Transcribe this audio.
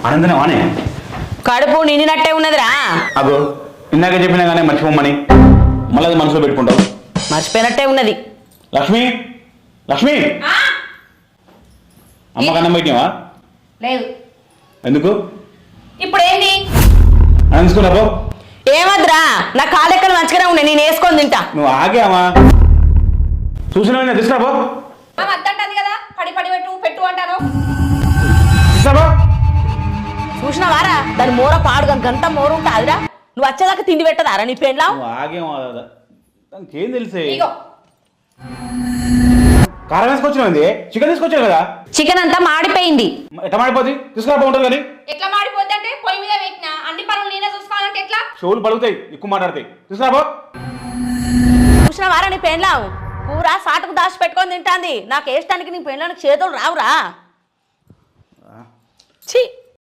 ఆనందనే వానే కడుపు నిండినట్టే ఉన్నదిరా. అగో ఇందాక చెప్పినా కానీ మర్చిపోమని మళ్ళీ అది మనసులో పెట్టుకుంటావు. మర్చిపోయినట్టే ఉన్నది. లక్ష్మి లక్ష్మి అమ్మకి అన్నం పెట్టినావా? లేదు. ఎందుకు ఇప్పుడు ఏంది? తీసుకున్నావు? ఏమద్రా, నా కాలెక్కలు మంచిగానే ఉన్నాయి, నేను వేసుకొని తింటా. నువ్వు ఆగావా? చూసినా తీసుకురాబో. అద్దంటది కదా, పడి పడి పెట్టు అంటాను. తీసుకురాబో. చూసినావారా, దాని మూర పాడుగా గంట మూర ఉంటాదిరా. నువ్వు వచ్చేదాకా తిండి పెట్టదారా నీ పెండ్లా? నువ్వు ఆగేమో దానికి ఏం తెలిసే. ఇగో కారం వేసుకొచ్చినది, చికెన్ తీసుకొచ్చావు కదా. చికెన్ అంతా మాడిపోయింది. ఎట్లా మాడిపోద్ది? తీసుకురా ఉంటుంది కానీ. ఎట్లా మాడిపోద్ది అంటే పొయ్యి మీద పెట్టినా అన్ని పనులు నేనే చూసుకోవాలంటే ఎట్లా? చెవులు పలుగుతాయి ఎక్కువ మాట్లాడతాయి. తీసుకురాబో. చూసినావారా నీ పెండ్లా కూర సాటుకు దాచి పెట్టుకొని తింటాంది. నాకు వేయటానికి నీ పెండ్లానికి చేతులు రావురా. ఛీ.